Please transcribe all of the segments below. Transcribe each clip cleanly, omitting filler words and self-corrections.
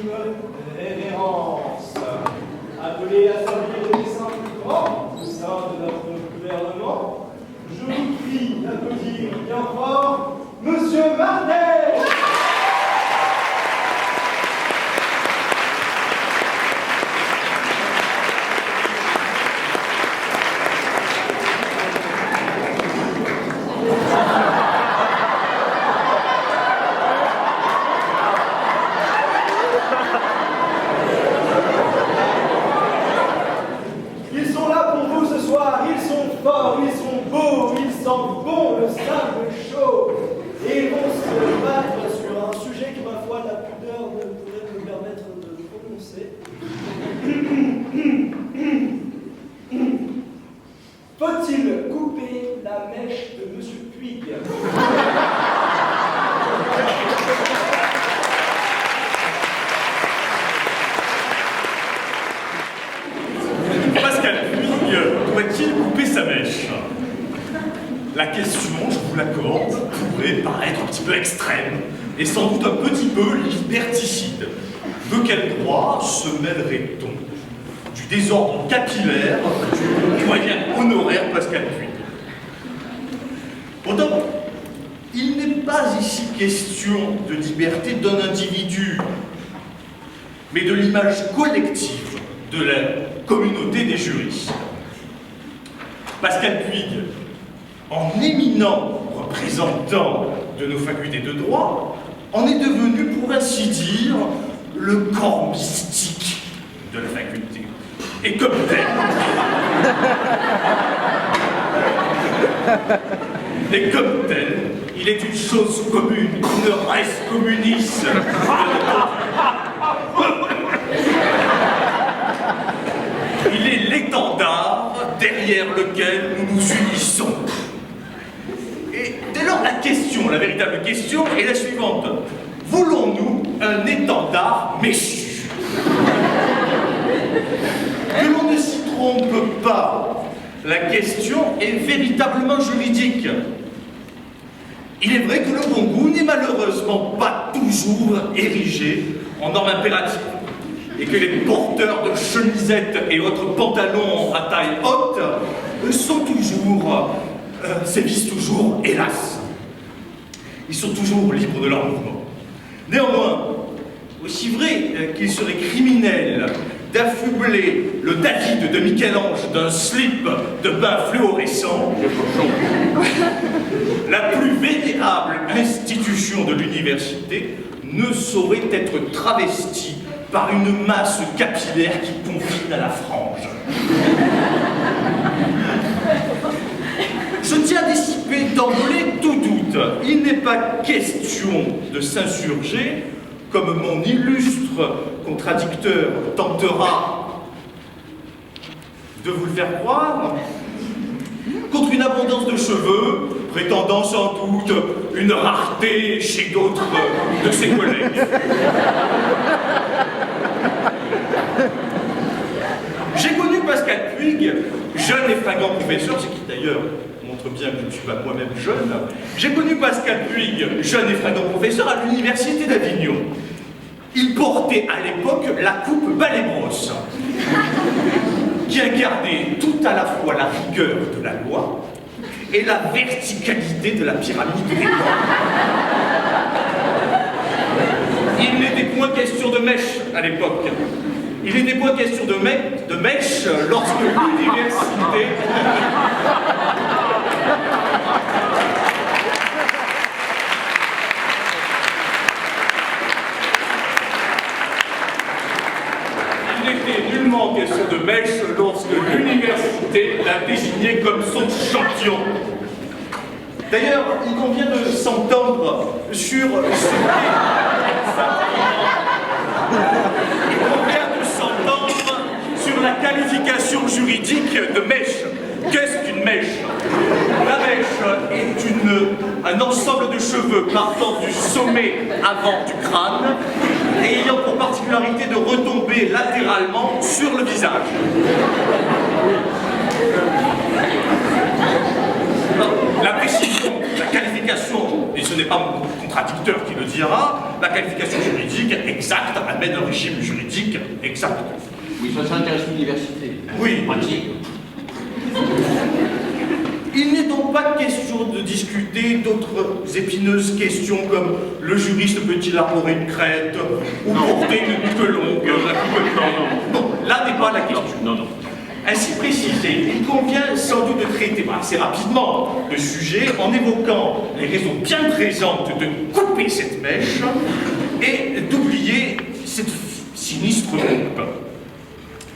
l'ultime révérence. Appelé à servir les desseins plus grands au sein de notre gouvernement, je vous prie d'applaudir bien fort Monsieur Martel. Ils sont là pour vous ce soir, ils sont forts, ils sont beaux, ils sentent bon le sable chaud. Et ils vont se battre sur un sujet qui, ma foi, la pudeur ne pourrait me permettre de prononcer. Faut-il couper la mèche de Monsieur Puig? Pascal Puig doit-il couper sa mèche? La question, je vous l'accorde, pourrait paraître un petit peu extrême et sans doute un petit peu liberticide. De quel droit se mêlerait-on du désordre capillaire du doyen honoraire Pascal Puig? Pourtant, il n'est pas ici question de liberté d'un individu, mais de l'image collective de la communauté des juristes. Pascal Puig, en éminent représentant de nos facultés de droit, en est devenu, pour ainsi dire, le corps mystique de la faculté. Et comme tel, il est une chose commune, une res communis. Il est l'étendard derrière lequel nous nous unissons. Et dès lors, la véritable question est la suivante. Voulons-nous un étendard méchu? Que l'on ne s'y trompe pas, la question est véritablement juridique. Il est vrai que le bon goût n'est malheureusement pas toujours érigé en norme impérative, et que les porteurs de chemisettes et autres pantalons à taille haute sévissent toujours, hélas. Ils sont toujours libres de leur mouvement. Néanmoins, aussi vrai qu'il serait criminel d'affubler le David de Michel-Ange d'un slip de bain fluorescent, la plus vénérable institution de l'université ne saurait être travestie par une masse capillaire qui confine à la frange. Je tiens à dissiper d'emblée tout doute. Il n'est pas question de s'insurger, comme mon illustre contradicteur tentera de vous le faire croire, contre une abondance de cheveux, prétendant sans doute une rareté chez d'autres de ses collègues. J'ai connu Pascal Puig, jeune et fringant professeur, ce qui d'ailleurs montre bien que je ne suis pas moi-même jeune. J'ai connu Pascal Puig, jeune et fringant professeur, à l'université d'Avignon. Il portait à l'époque la coupe balai-brosse, qui incarnait tout à la fois la rigueur de la loi et la verticalité de la pyramide des normes. Il n'était point question de mèche à l'époque. Il n'était point question de mèche lorsque l'université... Il n'était nullement question de mèche lorsque l'université l'a désigné comme son champion. D'ailleurs, il convient de s'entendre sur ce la qualification juridique de mèche. Qu'est-ce qu'une mèche? La mèche est un ensemble de cheveux partant du sommet avant du crâne et ayant pour particularité de retomber latéralement sur le visage. La précision, la qualification, et ce n'est n'est pas mon contradicteur qui le dira, la qualification juridique exacte amène un régime juridique exact. Oui, ça s'intéresse à l'université. Oui. Pratique. Il n'est donc pas question de discuter d'autres épineuses questions comme le juriste peut-il arborer une crête ou porter une queue longue. Non, là n'est pas la question. Non. Ainsi précisé, il convient sans doute de traiter assez rapidement le sujet en évoquant les raisons bien présentes de couper cette mèche et d'oublier cette sinistre coupe.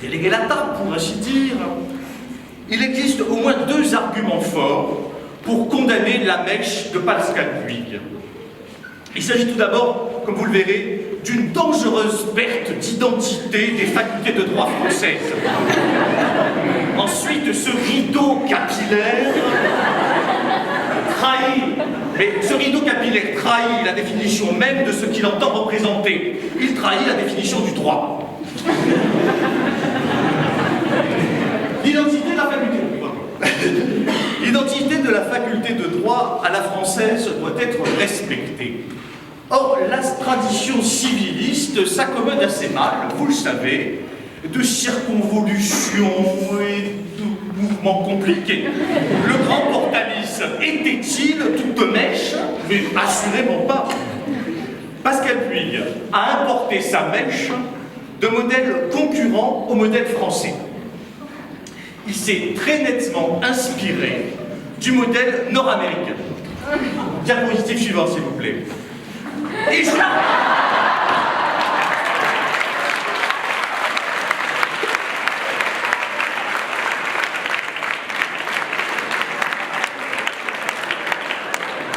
Déléguer la table, pour ainsi dire, il existe au moins 2 arguments forts pour condamner la mèche de Pascal Puig. Il s'agit tout d'abord, comme vous le verrez, d'une dangereuse perte d'identité des facultés de droit françaises. Ensuite, ce rideau capillaire trahit la définition même de ce qu'il entend représenter. Il trahit la définition du droit. L'identité de la faculté. L'identité de la faculté de droit à la française doit être respectée. Or, la tradition civiliste s'accommode assez mal, vous le savez, de circonvolutions et de mouvements compliqués. Le grand Portalis était-il toute mèche? Mais assurément pas. Pascal Puig a importé sa mèche de modèle concurrent au modèle français. Il s'est très nettement inspiré du modèle nord-américain. Diapositive suivante, s'il vous plaît. Et je...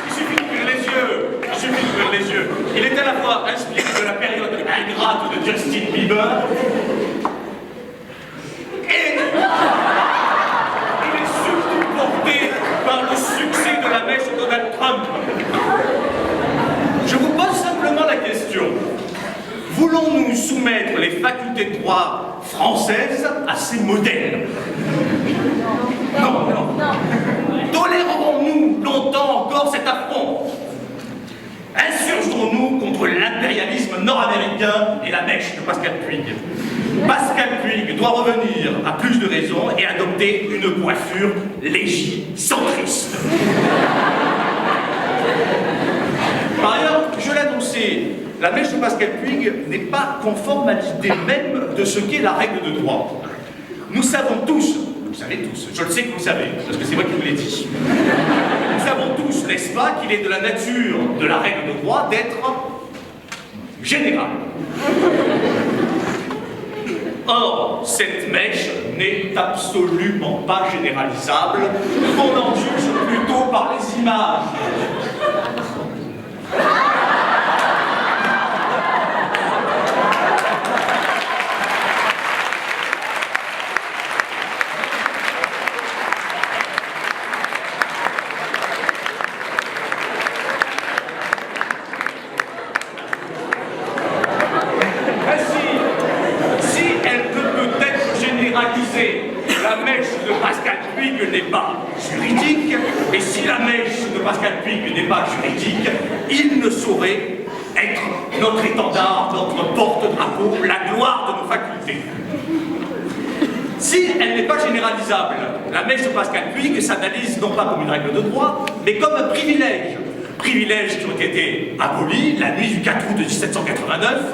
Il suffit d'ouvrir les yeux. Il est à la fois inspiré de la période ingrate de Justin Bieber et il est surtout porté par le succès de la mèche de Donald Trump. Je vous pose simplement la question. Voulons-nous soumettre les facultés de droit françaises à ces modèles? Non. Tolérerons-nous longtemps encore cet affront? Insurgerons-nous contre l'impérialisme nord-américain et la mèche de Pascal Puig? Pascal Puig doit revenir à plus de raison et adopter une coiffure légicentriste. Par ailleurs, je l'annonçais, la mèche de Pascal Puig n'est pas conforme à l'idée même de ce qu'est la règle de droit. Nous savons tous, vous savez tous, je le sais que vous le savez, parce que c'est moi qui vous l'ai dit. Nous savons tous, n'est-ce pas, qu'il est de la nature de la règle de droit d'être générale. Or, cette mèche n'est absolument pas généralisable, on en juge plutôt par les images. La mèche de Pascal Puig n'est pas juridique, et si la mèche de Pascal Puig n'est pas juridique, il ne saurait être notre étendard, notre porte-drapeau, la gloire de nos facultés. Si elle n'est pas généralisable, la mèche de Pascal Puig s'analyse non pas comme une règle de droit, mais comme un privilège. Privilèges qui ont été abolis la nuit du 4 août de 1789.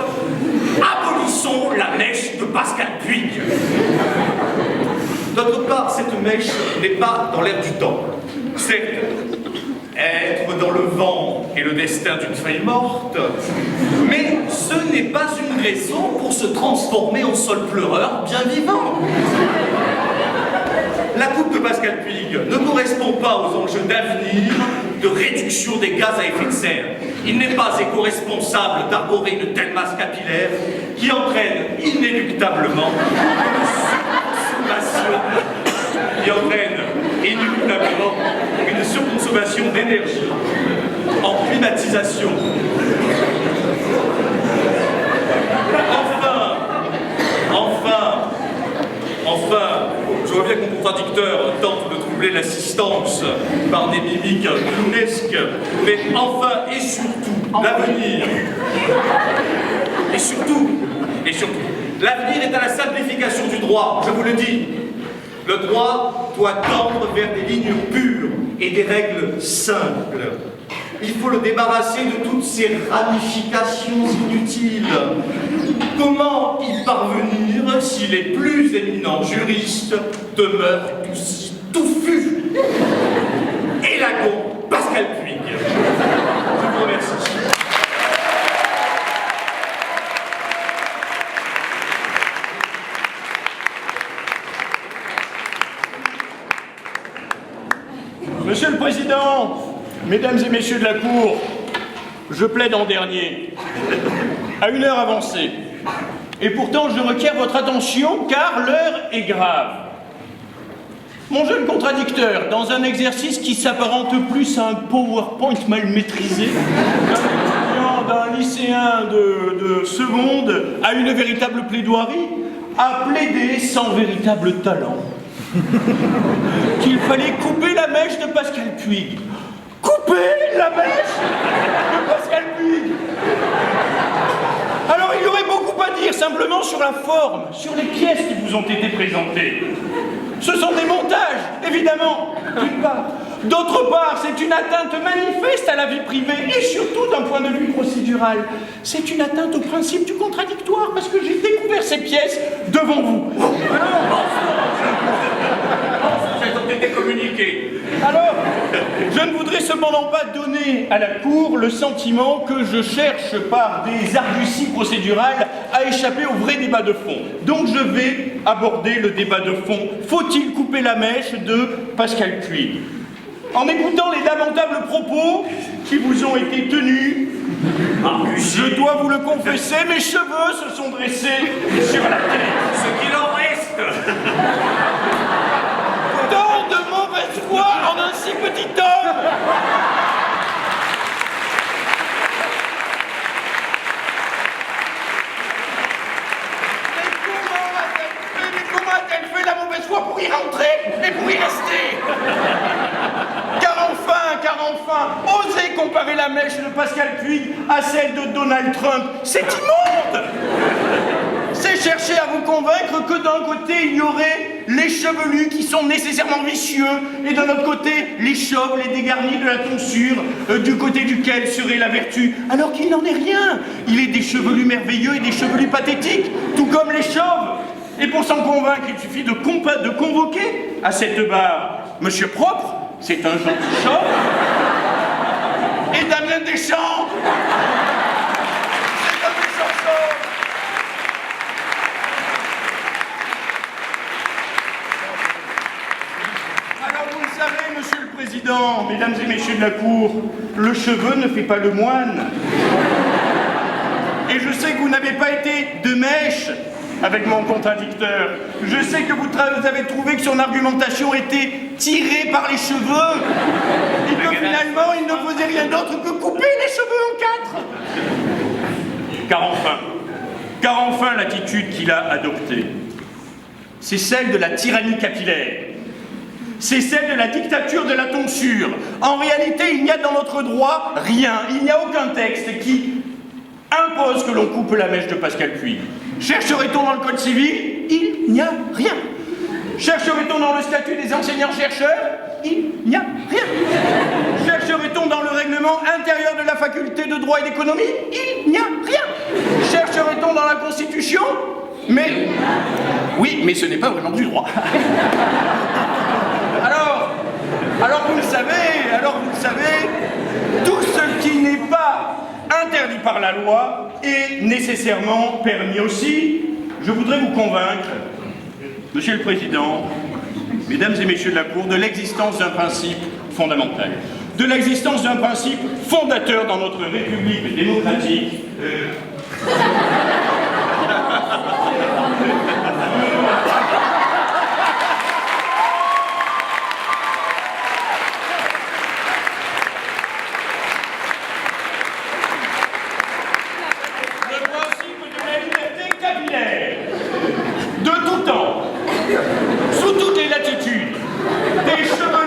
Abolissons la mèche de Pascal Puig. D'autre part, cette mèche n'est pas dans l'air du temps. Certes, être dans le vent et le destin d'une feuille morte, mais ce n'est pas une raison pour se transformer en sol pleureur bien vivant. La coupe de Pascal Puig ne correspond pas aux enjeux d'avenir de réduction des gaz à effet de serre. Il n'est pas éco-responsable d'arborer une telle masse capillaire qui entraîne inéluctablement une surconsommation d'énergie en climatisation. Enfin, je vois bien que mon contradicteur tente de troubler voulait l'assistance par des mimiques clownesques, mais enfin et surtout, l'avenir. Et surtout, l'avenir est à la simplification du droit, je vous le dis. Le droit doit tendre vers des lignes pures et des règles simples. Il faut le débarrasser de toutes ces ramifications inutiles. Comment y parvenir si les plus éminents juristes demeurent aussi touffus? Élagon, Pascal Puig. Je vous remercie. Monsieur le Président, Mesdames et Messieurs de la Cour, je plaide en dernier, à une heure avancée. Et pourtant, je requiers votre attention, car l'heure est grave. Mon jeune contradicteur, dans un exercice qui s'apparente plus à un PowerPoint mal maîtrisé, d'un lycéen de seconde à une véritable plaidoirie, a plaidé sans véritable talent qu'il fallait couper la mèche de Pascal Puig. Couper la mèche de Pascal Puig. Alors il y aurait beaucoup à dire simplement sur la forme, sur les pièces qui vous ont été présentées. Ce sont des montages, évidemment, d'une part. D'autre part, c'est une atteinte manifeste à la vie privée et surtout d'un point de vue procédural. C'est une atteinte au principe du contradictoire parce que j'ai découvert ces pièces devant vous. Elles ont été communiquées. Alors, je ne voudrais cependant pas donner à la Cour le sentiment que je cherche par des arguties procédurales à échapper au vrai débat de fond. Donc je vais aborder le débat de fond. Faut-il couper la mèche de Pascal Puig? En écoutant les lamentables propos qui vous ont été tenus, je dois vous le confesser, mes cheveux se sont dressés sur la tête. Ce qu'il en reste. Tant de mauvaise foi en un si petit homme. Mais comment a-t-elle fait la mauvaise foi pour y rentrer et pour y rester? Car enfin, osez comparer la mèche de Pascal Puig à celle de Donald Trump. C'est immonde! C'est chercher à vous convaincre que d'un côté, il y aurait les chevelus qui sont nécessairement vicieux, et d'un autre côté, les chauves, les dégarnis de la tonsure, du côté duquel serait la vertu, alors qu'il n'en est rien. Il est des chevelus merveilleux et des chevelus pathétiques, tout comme les chauves. Et pour s'en convaincre, il suffit de convoquer à cette barre Monsieur Propre, c'est un gentil chauve, et Damien Deschamps, c'est un méchant chauve. Alors vous le savez, Monsieur le Président, Mesdames et Messieurs de la Cour, le cheveu ne fait pas le moine. Et je sais que vous n'avez pas été de mèche avec mon contradicteur. Je sais que vous avez trouvé que son argumentation était tirée par les cheveux et que finalement il ne faisait rien d'autre que couper les cheveux en quatre. Car enfin l'attitude qu'il a adoptée, c'est celle de la tyrannie capillaire. C'est celle de la dictature de la tonsure. En réalité, il n'y a dans notre droit rien, il n'y a aucun texte qui impose que l'on coupe la mèche de Pascal Puig. Chercherait-on dans le Code civil? Il n'y a rien. Chercherait-on dans le statut des enseignants-chercheurs? Il n'y a rien. Chercherait-on dans le règlement intérieur de la faculté de droit et d'économie? Il n'y a rien. Chercherait-on dans la Constitution? Mais... oui, mais ce n'est pas vraiment du droit. Alors vous le savez, tout ce qui n'est pas interdit par la loi est nécessairement permis aussi. Je voudrais vous convaincre, Monsieur le Président, Mesdames et Messieurs de la Cour, de l'existence d'un principe fondamental, de l'existence d'un principe fondateur dans notre République démocratique. De tout temps, sous toutes les latitudes, des cheveux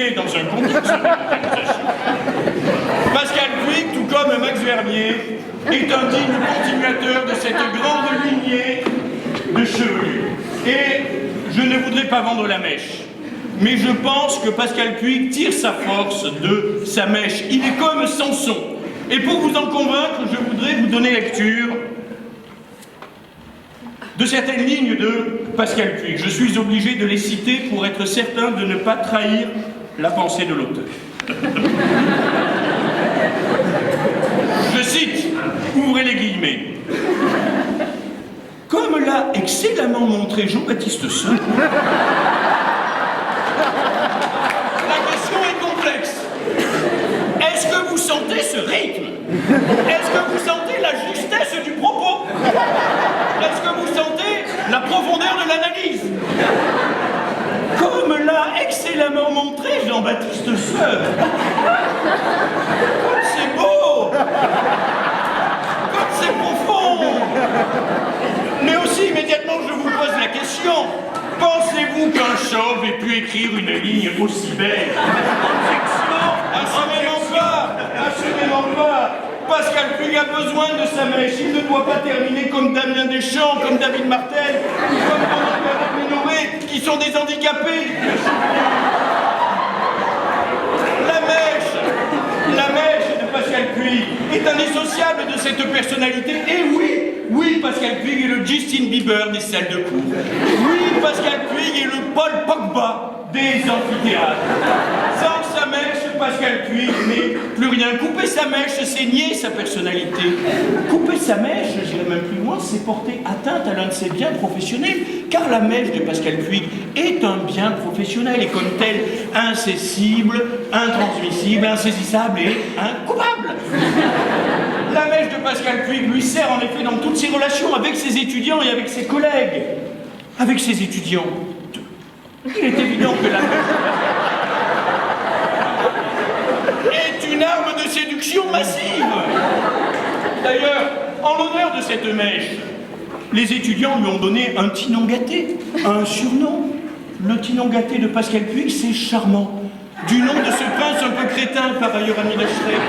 placé dans un contexte d'organisation. Pascal Puig, tout comme Max Vernier, est un digne continuateur de cette grande lignée de chevelus. Et je ne voudrais pas vendre la mèche, mais je pense que Pascal Puig tire sa force de sa mèche. Il est comme Samson. Et pour vous en convaincre, je voudrais vous donner lecture de certaines lignes de Pascal Puig. Je suis obligé de les citer pour être certain de ne pas trahir la pensée de l'auteur. Je cite, ouvrez les guillemets. Comme l'a excellemment montré Jean-Baptiste Seul, la question est complexe. Est-ce que vous sentez ce rythme? Est-ce que vous sentez la justesse du propos? Est-ce que vous sentez la profondeur de l'analyse? Comme l'a excellemment montré Jean-Baptiste Seul. C'est beau! Comme c'est profond! Mais aussi, immédiatement, je vous pose la question. Pensez-vous qu'un chauve ait pu écrire une ligne aussi belle? Assurément pas! Assurément pas! Pascal Puig a besoin de sa mèche. Il ne doit pas terminer comme Damien Deschamps, comme David Martel, ou comme Bernard Minoré, qui sont des handicapés. La mèche de Pascal Puig est indissociable de cette personnalité. Et oui, Pascal Puig est le Justin Bieber des salles de cours. Oui, Pascal Puig est le Paul Pogba des amphithéâtres. Sans sa mèche, Pascal Puig n'est plus rien. Couper sa mèche, c'est nier sa personnalité. Couper sa mèche, j'irai même plus loin, c'est porter atteinte à l'un de ses biens professionnels, car la mèche de Pascal Puig est un bien professionnel et comme tel, incessible, intransmissible, insaisissable et incoupable. La mèche de Pascal Puig lui sert en effet dans toutes ses relations avec ses étudiants et avec ses collègues. Avec ses étudiants. Il est évident que la mèche est une arme de séduction massive. D'ailleurs, en l'honneur de cette mèche, les étudiants lui ont donné un petit nom gâté, un surnom. Le petit nom gâté de Pascal Puig, c'est Charmant. Du nom de ce prince un peu crétin, par ailleurs ami de Shrek.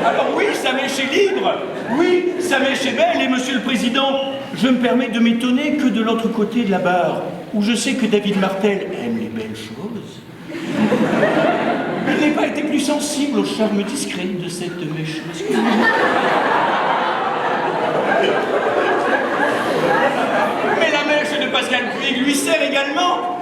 Alors oui, sa mèche est libre, oui, sa mèche est belle, et Monsieur le Président, je me permets de m'étonner que de l'autre côté de la barre, où je sais que David Martel aime les belles choses, il n'ait pas été plus sensible au charme discret de cette mèche masculine. Mais la mèche de Pascal Puig lui sert également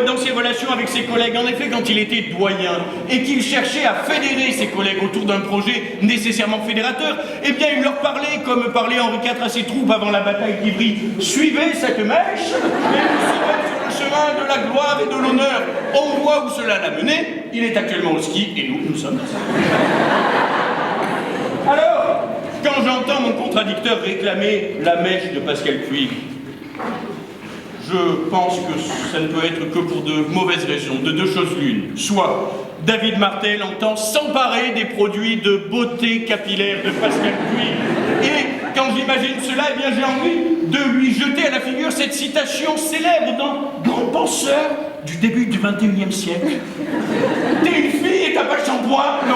dans ses relations avec ses collègues. En effet, quand il était doyen et qu'il cherchait à fédérer ses collègues autour d'un projet nécessairement fédérateur, eh bien il leur parlait comme parlait Henri IV à ses troupes avant la bataille d'Ivry. Suivez cette mèche et vous serez sur le chemin de la gloire et de l'honneur. On voit où cela l'a mené. Il est actuellement au ski et nous sommes là. Alors, quand j'entends mon contradicteur réclamer la mèche de Pascal Puig, je pense que ça ne peut être que pour de mauvaises raisons, de deux choses l'une. Soit David Martel entend s'emparer des produits de beauté capillaire de Pascal Puig. Et quand j'imagine cela, eh bien j'ai envie de lui jeter à la figure cette citation célèbre d'un grand penseur du début du XXIe siècle. T'es une fille et t'as pas de shampoing. Non.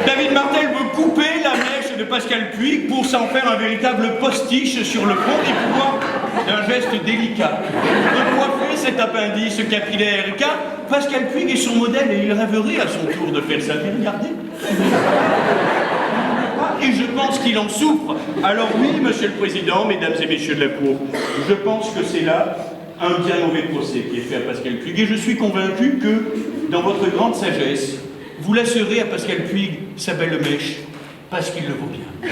David Martel veut couper la mèche de Pascal Puig pour s'en faire un véritable postiche sur le front et pouvoir, d'un geste délicat, de coiffer cet appendice capillaire. Car Pascal Puig est son modèle et il rêverait à son tour de faire ça. Mais regardez. Et je pense qu'il en souffre. Alors oui, Monsieur le Président, Mesdames et Messieurs de la Cour, je pense que c'est là un bien mauvais procès qui est fait à Pascal Puig. Et je suis convaincu que, dans votre grande sagesse, vous laisserez à Pascal Puig sa belle mèche, parce qu'il le vaut bien.